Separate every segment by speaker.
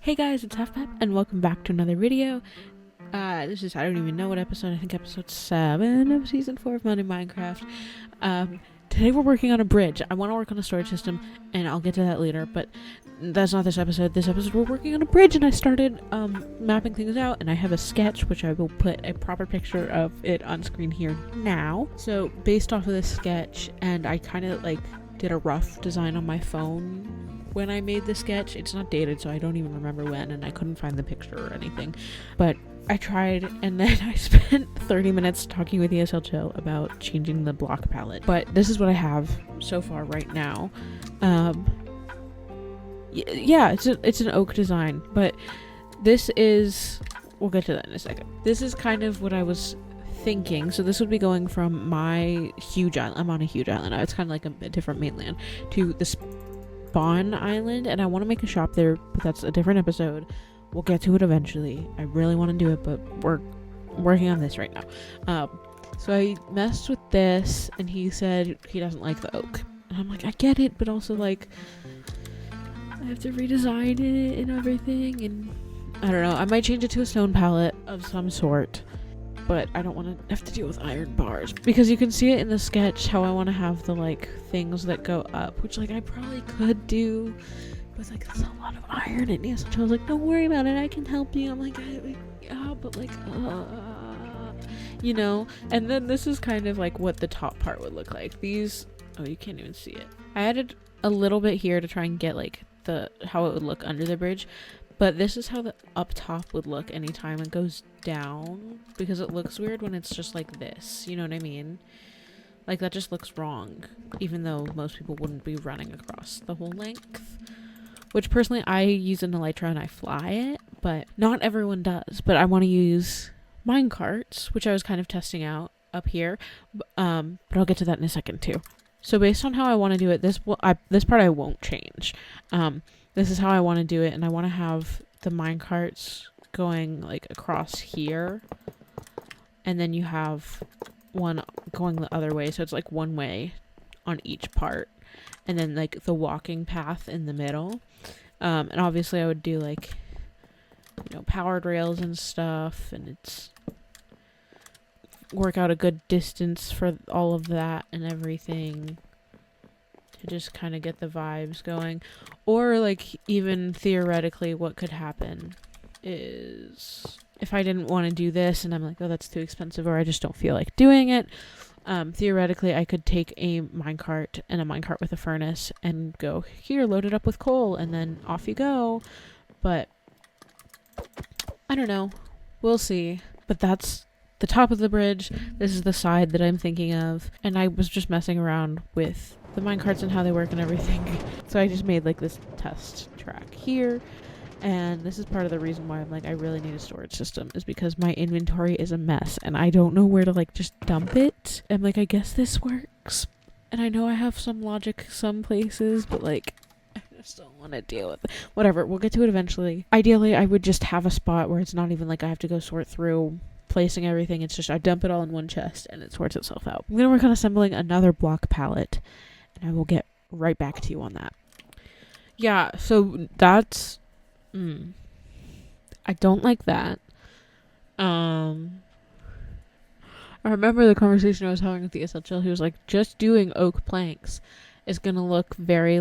Speaker 1: Hey guys, it's Halfpep, and welcome back to another video. This is, I don't even know what episode, I think episode 7 of season 4 of Monde Du Minecraft. Today we're working on a bridge. I want to work on a storage system, and I'll get to that later, but that's not this episode. This episode we're working on a bridge, and I started, mapping things out, and I have a sketch, which I will put a proper picture of it on screen here now. So, based off of this sketch, and I kind of, did a rough design on my phone when I made the sketch. It's not dated, so I don't even remember when, and I couldn't find the picture or anything, but I tried, and then I spent 30 minutes talking with eslchill about changing the block palette. But this is what I have so far right now. Yeah, it's an oak design, but this is, we'll get to that in a second. This is kind of what I was thinking. So this would be going from my huge island. I'm on a huge island now. It's kind of like a different mainland to the spawn island, and I want to make a shop there, but that's a different episode. We'll get to it eventually. I really want to do it, but we're working on this right now. So I messed with this, and he said he doesn't like the oak. And I'm like, I get it, but also, I have to redesign it and everything, and I don't know. I might change it to a stone palette of some sort, but I don't want to have to deal with iron bars. Because you can see it in the sketch how I want to have the, things that go up, which, I probably could do. But that's a lot of iron, and yes, I was like, don't worry about it, I can help you. I'm like, yeah, but you know. And then this is kind of what the top part would look like. These, oh, you can't even see it. I added a little bit here to try and get how it would look under the bridge, but this is how the up top would look anytime it goes down, because it looks weird when it's just like this, you know what I mean? That just looks wrong, even though most people wouldn't be running across the whole length. Which personally, I use an elytra and I fly it, but not everyone does. But I want to use minecarts, which I was kind of testing out up here. But I'll get to that in a second too. So based on how I want to do it, this part I won't change. This is how I want to do it, and I want to have the minecarts going across here, and then you have one going the other way, so it's one way on each part, and then the walking path in the middle. And obviously I would do powered rails and stuff, and it's work out a good distance for all of that and everything to just kind of get the vibes going. Or even theoretically what could happen is if I didn't want to do this and I'm like, oh, that's too expensive, or I just don't feel like doing it, theoretically I could take a minecart and a minecart with a furnace and go here, load it up with coal, and then off you go. But I don't know, we'll see. But that's the top of the bridge. This is the side that I'm thinking of, and I was just messing around with the minecarts and how they work and everything. So I just made this test track here. And this is part of the reason why I'm I really need a storage system, is because my inventory is a mess and I don't know where to just dump it. I'm I guess this works, and I know I have some logic some places, but I just don't want to deal with it. Whatever, we'll get to it eventually. Ideally, I would just have a spot where it's not even I have to go sort through placing everything. It's just I dump it all in one chest and it sorts itself out. I'm gonna work on assembling another block palette, and I will get right back to you on that. Yeah, so that's I don't like that. I remember the conversation I was having with the eslchill. He was just doing oak planks is gonna look very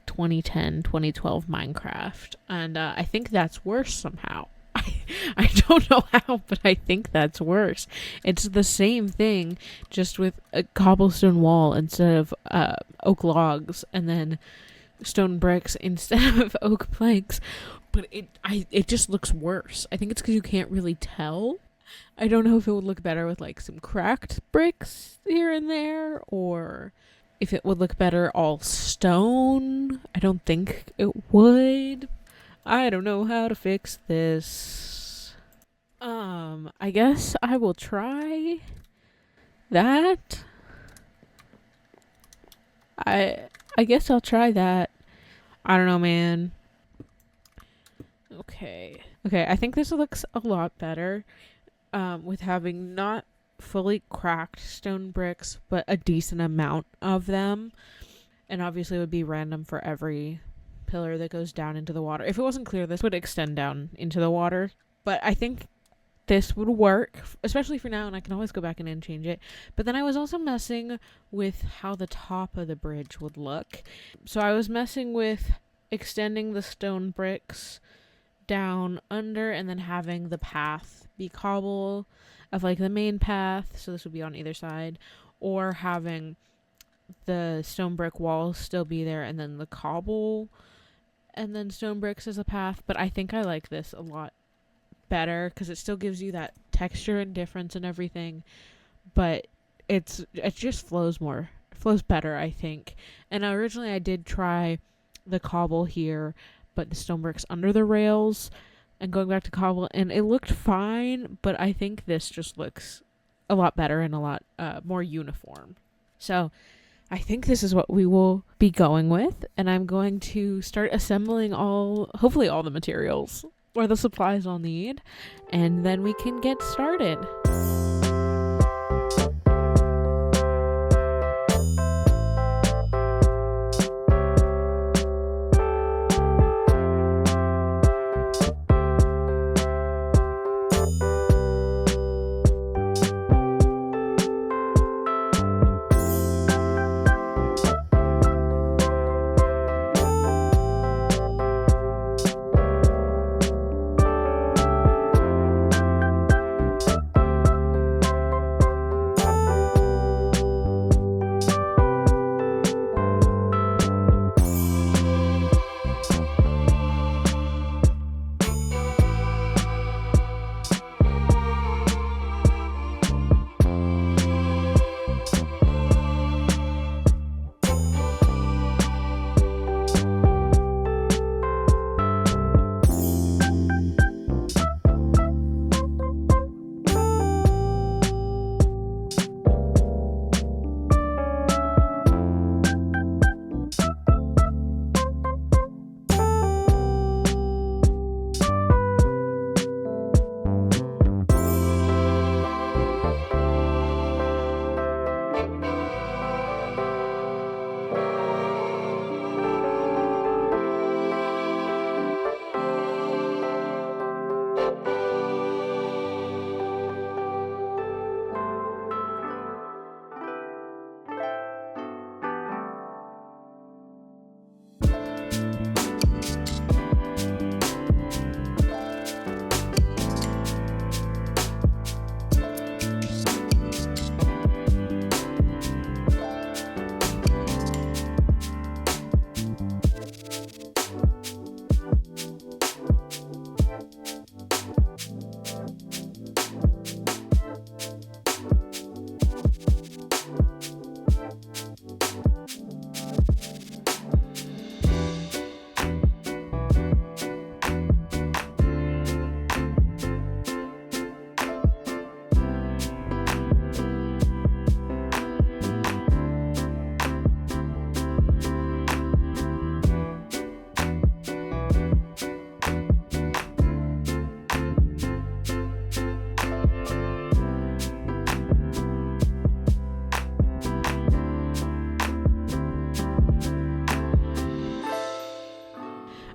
Speaker 1: 2010, 2012 Minecraft. And I think that's worse somehow. I don't know how, but I think that's worse. It's the same thing, just with a cobblestone wall instead of oak logs, and then stone bricks instead of oak planks. But it just looks worse. I think it's because you can't really tell. I don't know if it would look better with some cracked bricks here and there, or if it would look better all stone. I don't think it would. I don't know how to fix this. I guess I will try that. I guess I'll try that. I don't know, man. Okay, I think this looks a lot better with having not fully cracked stone bricks, but a decent amount of them. And obviously it would be random for every pillar that goes down into the water. If it wasn't clear, this would extend down into the water. But I think this would work, especially for now, and I can always go back in and change it. But then I was also messing with how the top of the bridge would look. So I was messing with extending the stone bricks down under and then having the path be cobble of like the main path, so this would be on either side, or having the stone brick walls still be there and then the cobble and then stone bricks as a path. But I think I like this a lot better because it still gives you that texture and difference and everything, but it just flows better, I think. And originally I did try the cobble here, but the stone bricks under the rails and going back to cobble, and it looked fine, but I think this just looks a lot better and a lot more uniform. So I think this is what we will be going with, and I'm going to start assembling hopefully all the materials or the supplies I'll need, and then we can get started.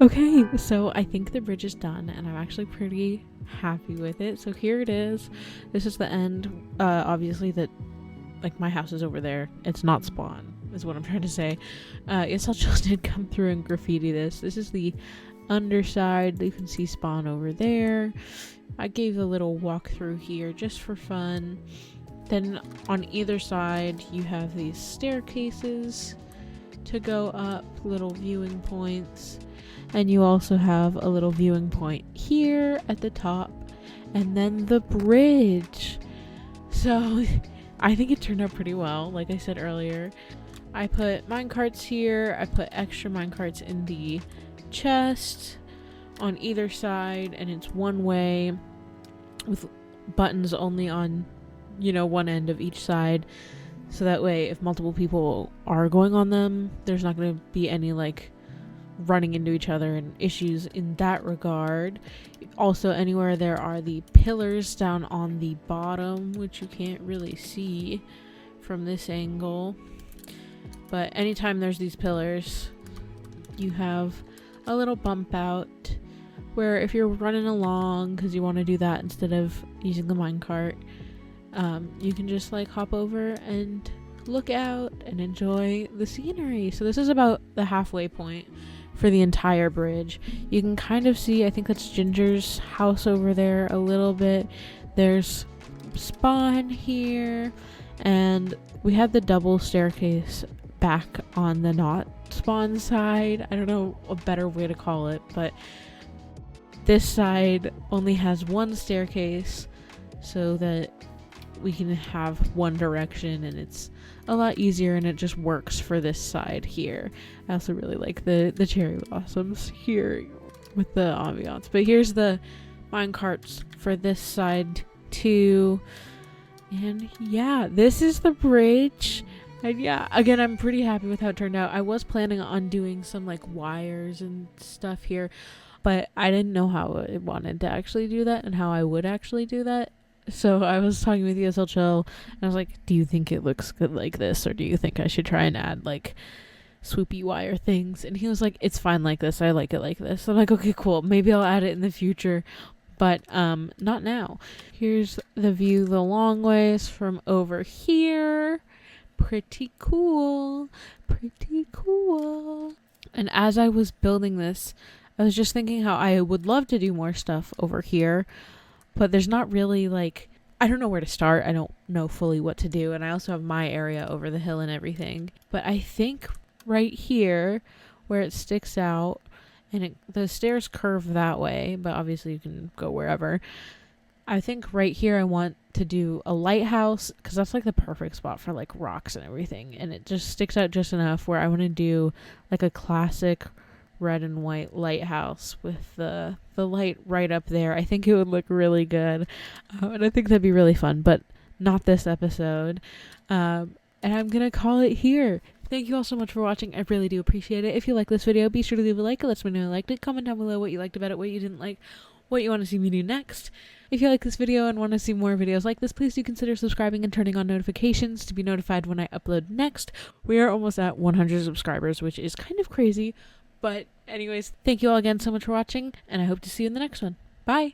Speaker 1: Okay, so I think the bridge is done, and I'm actually pretty happy with it. So here it is. This is the end. Obviously, my house is over there. It's not spawn, is what I'm trying to say. eslchill did come through and graffiti this. This is the underside. You can see spawn over there. I gave a little walkthrough here just for fun. Then on either side, you have these staircases to go up, little viewing points. And you also have a little viewing point here at the top, and then the bridge. So I think it turned out pretty well. Like I said earlier, I put minecarts here. I put extra minecarts in the chest on either side, and it's one way with buttons only on, one end of each side. So that way, if multiple people are going on them, there's not going to be any running into each other and issues in that regard. Also, anywhere there are the pillars down on the bottom, which you can't really see from this angle, but anytime there's these pillars, you have a little bump out where if you're running along because you want to do that instead of using the minecart, you can just like hop over and look out and enjoy the scenery. So this is about the halfway point for the entire bridge. You can kind of see, I think that's Ginger's house over there a little bit. There's spawn here, and we had the double staircase back on the not spawn side. I don't know a better way to call it, but this side only has one staircase so that we can have one direction, and it's a lot easier and it just works for this side here. I also really like the cherry blossoms here with the ambiance. But here's the minecarts for this side too. And yeah, this is the bridge. And yeah, again, I'm pretty happy with how it turned out. I was planning on doing some like wires and stuff here, but I didn't know how I wanted to actually do that and how I would actually do that. So I was talking with eslchill and I was like, do you think it looks good like this, or do you think I should try and add like swoopy wire things? And he was like, it's fine like this, I like it like this. I'm like, okay, cool, maybe I'll add it in the future, but not now. Here's the view the long ways from over here. Pretty cool. And as I was building this, I was just thinking how I would love to do more stuff over here, but there's not really like, I don't know where to start. I don't know fully what to do. And I also have my area over the hill and everything. But I think right here where it sticks out, and the stairs curve that way, but obviously you can go wherever. I think right here I want to do a lighthouse, because that's like the perfect spot for like rocks and everything. And it just sticks out just enough where I want to do like a classic red and white lighthouse with the light right up there. I think it would look really good, and I think that'd be really fun, but not this episode. And I'm gonna call it here. Thank you all so much for watching. I really do appreciate it. If you like this video, be sure to leave a like. It lets me know you liked it. Comment down below what you liked about it, what you didn't like, what you want to see me do next. If you like this video and want to see more videos like this, please do consider subscribing and turning on notifications to be notified when I upload next. We are almost at 100 subscribers, which is kind of crazy. But anyways, thank you all again so much for watching, and I hope to see you in the next one. Bye!